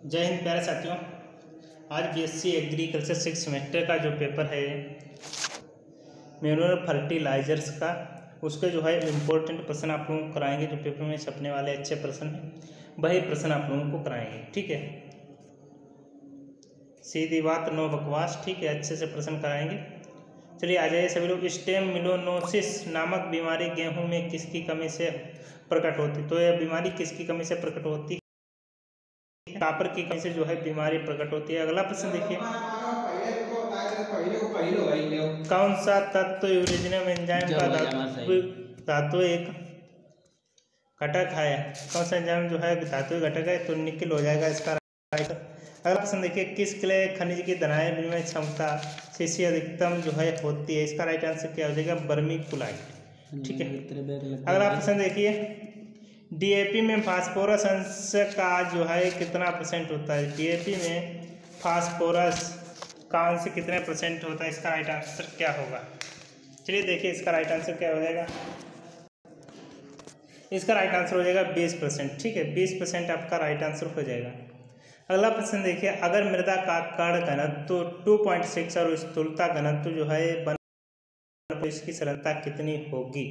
जय हिंद प्यारे साथियों। आज बीएससी एग्रीकल्चर 6 सेमेस्टर का जो पेपर है मैनुअल फर्टिलाइजर्स का, उसके जो है इम्पोर्टेंट प्रश्न आप लोगों को कराएंगे। जो पेपर में छपने वाले अच्छे प्रश्न हैं वही प्रश्न आप लोगों को कराएंगे, ठीक है। सीधी बात, नो बकवास, ठीक है। अच्छे से प्रश्न कराएंगे। चलिए आ जाइए सभी लोग। स्टेम मिलोनोसिस नामक बीमारी गेहूं में किसकी कमी से प्रकट होती? तो यह बीमारी किसकी कमी से प्रकट होती है? कापर की कमी से जो है बीमारी प्रकट होती है। अगला प्रश्न देखिए, कौन सा तत्व यूरेनियम एंजाइम का धातु एक घटक है? कौन सा एंजाइम जो है धातु घटक है? तो निकल हो जाएगा इसका राइट। अगला प्रश्न देखिए, किस क्ले खनिज की धनात्मक विनिमय क्षमता से अधिकतम जो है होती है? इसका राइट आंसर क्या हो जाएगा? वर्मीकुलाइट, ठीक है। अगला प्रश्न देखिए, डीएपी में फास्फोरस अंश का जो है कितना % होता है? डीएपी में फास्फोरस का अंश कितने % होता है? इसका राइट आंसर क्या होगा? चलिए देखिए इसका राइट आंसर क्या हो जाएगा। इसका राइट आंसर हो जाएगा 20%, ठीक है। 20% आपका राइट आंसर हो जाएगा। अगला प्रश्न देखिए, अगर मृदा का कण घनत्व 2.6 और स्थूलता घनत्व जो है तो इसकी सरलता कितनी होगी?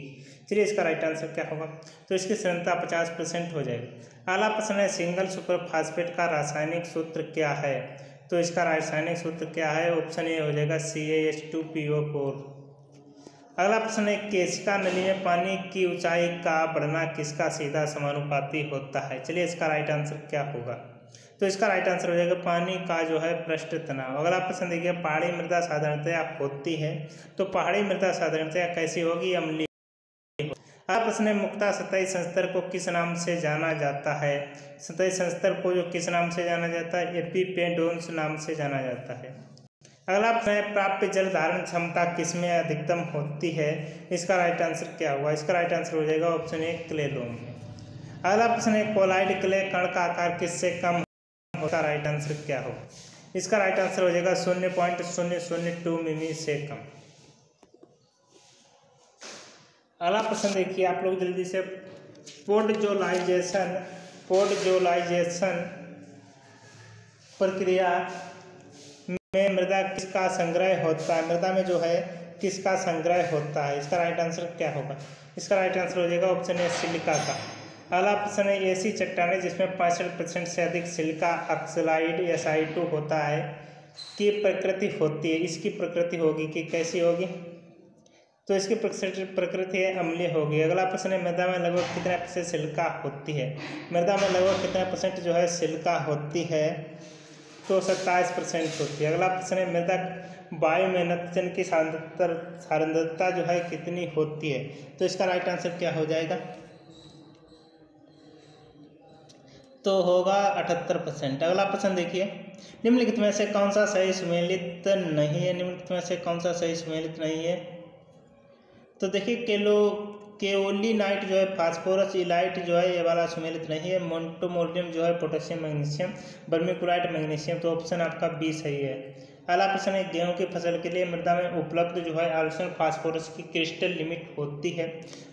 चलिए इसका राइट आंसर क्या होगा? तो इसकी सरलता 50% हो जाएगी। अगला प्रश्न है, सिंगल सुपर फास्फेट का रासायनिक सूत्र क्या है? तो इसका रासायनिक सूत्र क्या है? ऑप्शन ए हो जाएगा CaH2PO4। अगला प्रश्न है, केशिका नली में पानी की ऊंचाई का बढ़ना किसका सीधा समानुपाती होता है? चलिए इसका राइट आंसर क्या होगा? तो इसका राइट आंसर हो जाएगा पानी का जो है पृष्ठ तनाव। अगला प्रश्न देखिए, पहाड़ी मृदा साधारणतया होती है, तो पहाड़ी मृदा साधारणतया कैसी होगी? अम्लीय। अगला प्रश्न है, मुक्ता सतही संस्तर को किस नाम से जाना जाता है? सतही संस्तर को जो किस नाम से जाना जाता है? एपिपेडोन्स नाम से जाना जाता है। अगला प्रश्न है, प्राप्य जल धारण क्षमता किसमें अधिकतम होती है? इसका राइट आंसर क्या होगा? इसका राइट आंसर हो जाएगा ऑप्शन ए क्लेलोम में। अगला प्रश्न है, कोलाइड क्ले कण का आकार किससे कम होता? राइट आंसर क्या होगा? इसका राइट आंसर हो जाएगा 0.002 मिमी से कम। अगला प्रश्न देखिए आप लोग जल्दी से, पोडजोलाइजेशन प्रक्रिया में मृदा किसका संग्रह होता है? मृदा में जो है किसका संग्रह होता है? इसका राइट आंसर क्या होगा? इसका राइट आंसर हो जाएगा ऑप्शन ए सिलिका का। अगला प्रश्न है, ऐसी चट्टानें जिसमें 65% से अधिक सिलिका ऑक्साइड SI2 होता है की प्रकृति होती है, इसकी प्रकृति होगी कि कैसी होगी? तो इसकी प्रकृति है अम्लीय होगी। अगला प्रश्न है, मृदा में लगभग कितने % सिलिका होती है? मृदा में लगभग कितने % जो है सिलिका होती है? तो 27% होती है। अगला प्रश्न है, मृदा वायु में नाइट्रोजन की सांद्रता जो है कितनी होती है? तो इसका राइट आंसर क्या हो जाएगा? तो होगा 78%। अगला प्रश्न देखिए, निम्नलिखित में से कौन सा सही सुमेलित नहीं है? निम्नलिखित में से कौन सा सही सुमेलित नहीं है? तो देखिए केओलिनाइट जो है फास्फोरस, इलाइट जो है ये वाला सुमेलित नहीं है। मोंटोमोलियम जो है पोटेशियम मैग्नीशियम, वर्मीकुलाइट मैग्नीशियम, तो ऑप्शन आपका बी सही है। अगला प्रश्न है, गेहूं की फसल के लिए मृदा में उपलब्ध जो है आल्फा फास्फोरस की क्रिस्टल लिमिट होती है,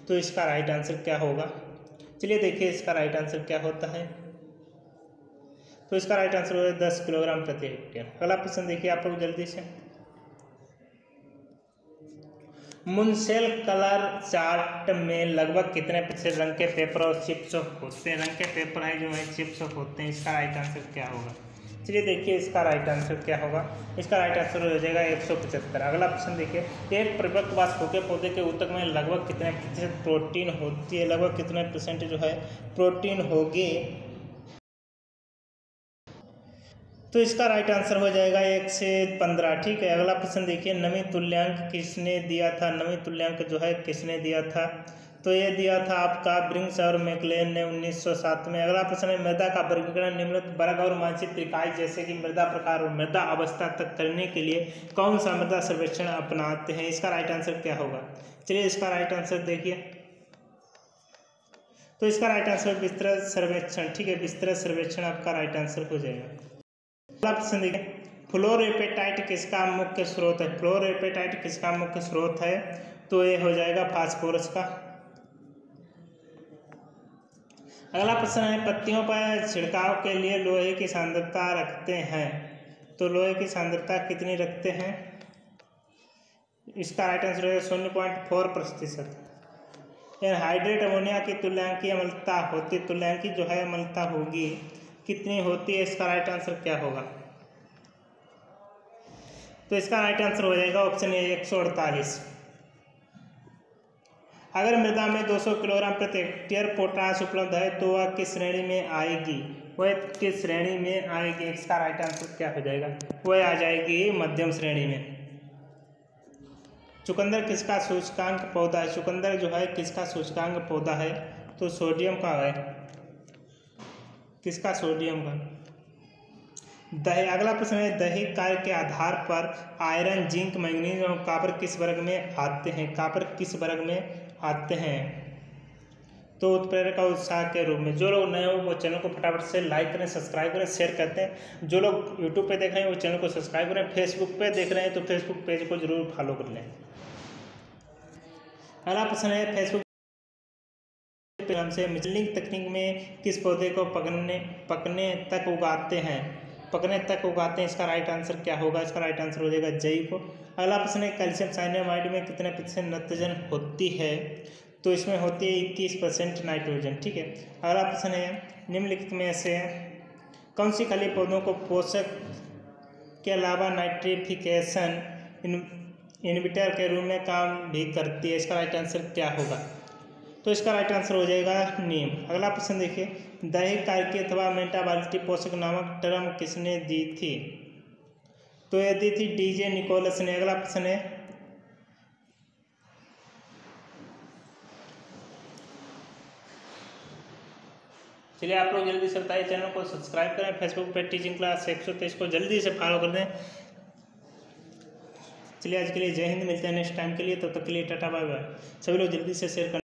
तो इसका राइट आंसर क्या होगा? चलिए देखिए इसका राइट आंसर क्या होता है। तो इसका राइट आंसर होगा 10 किलोग्राम प्रति हेक्टेयर। अगला प्रश्न देखिए आप लोग जल्दी से, मुनसेल कलर चार्ट में लगभग कितने % रंग के पेपर और चिप्स होते हैं? रंग के पेपर है जो है चिप्स होते हैं, इसका राइट आंसर क्या होगा? चलिए देखिए इसका राइट आंसर क्या होगा? इसका राइट आंसर हो जाएगा 175। अगला प्रश्न देखिए, एक परिपक्व वाष्प के पौधे के ऊतक में लगभग कितने % प्रोटीन होती है? लगभग कितने % जो है प्रोटीन होगी? तो इसका राइट आंसर हो जाएगा 1 से 15, ठीक है। अगला प्रश्न देखिए, नमी तुल्यांक किसने दिया था? नमी तुल्यांक जो है किसने दिया था? तो ये दिया था आपका ब्रिंग्स और मैकलेन ने 1907 में। अगला प्रश्न है, मृदा का वर्गीकरण निम्नलिखित वर्ग और मानचित्र इकाई जैसे कि मृदा प्रकार और मृदा अवस्था तक करने के लिए कौन सा मृदा सर्वेक्षण अपनाते हैं? इसका राइट आंसर क्या होगा? चलिए इसका राइट आंसर देखिए, तो इसका राइट आंसर विस्तृत सर्वेक्षण, ठीक है। विस्तृत सर्वेक्षण आपका राइट आंसर हो जाएगा। अगला प्रश्न देखिए, फ्लोरेपेटाइट किसका मुख्य स्रोत है? फ्लोरेपेटाइट किसका मुख्य स्रोत है? तो ये हो जाएगा फास्फोरस का। अगला प्रश्न है पत्तियों पर छिड़काव के लिए लोहे की सांद्रता रखते हैं, तो लोहे की सांद्रता कितनी रखते हैं? इसका राइट आंसर है 0.4%। हाइड्रेट अमोनिया की तुल्यांकीय अम्लता होती, तुल्यांकी जो है अम्लता होगी कितनी होती है? इसका राइट आंसर क्या होगा? तो इसका राइट आंसर हो जाएगा ऑप्शन ए 148। अगर मृदा में 200 किलोग्राम प्रति हेक्टेयर पोटाश उपलब्ध है तो वह किस श्रेणी में आएगी? वह किस श्रेणी में आएगी? इसका राइट आंसर क्या हो जाएगा? वह आ जाएगी मध्यम श्रेणी में। चुकंदर किसका सूचकांक पौधा है? चुकंदर जो है किसका सूचकांक पौधा है? तो सोडियम का है। किसका? सोडियम का। दही, अगला प्रश्न है दैहिक कार्य के आधार पर आयरन, जिंक, मैंगनीज और कॉपर किस वर्ग में आते हैं? कॉपर किस वर्ग में आते हैं? तो उत्प्रेरक और उत्साह के रूप में। जो लोग नए हो वो चैनल को फटाफट से लाइक करें, सब्सक्राइब करें, शेयर करते हैं। जो लोग यूट्यूब पे देख रहे हैं वो चैनल को सब्सक्राइब करें, फेसबुक पे देख रहे हैं तो फेसबुक पेज को जरूर फॉलो कर लें। अगला प्रश्न है फेसबुक से मिचलिंग तकनीक में किस पौधे को पकने तक उगाते हैं? पकने तक उगाते हैं, इसका राइट आंसर क्या होगा? इसका राइट आंसर हो जाएगा जैव। अगला प्रश्न है कैल्शियम साइनामाइड में कितने प्रतिशत नाइट्रोजन होती है? तो इसमें होती है 21% नाइट्रोजन। ठीक है। अगला प्रश्न है निम्नलिखित में से कौन सी खली पौधों को पोषक के अलावा नाइट्रिफिकेशन इनहिबिटर के रूप में काम भी करती है? इसका राइट आंसर क्या होगा? तो इसका राइट आंसर हो जाएगा नीम। अगला प्रश्न देखिए दैहिक कार्य अथवा मेटाबॉलिटी पोषक नामक टर्म किसने दी थी? तो ये दी थी डीजे निकोलस ने। अगला प्रश्न है चलिए आप लोग जल्दी से बताइए, चैनल को सब्सक्राइब करें, फेसबुक पे टीचिंग क्लास 123 को जल्दी से फॉलो कर दें। चलिए आज के लिए जय हिंद, मिलते हैं नेक्स्ट टाइम के लिए, तब तक के लिए टाटा बाय बाय। सभी लोग जल्दी से शेयर करें।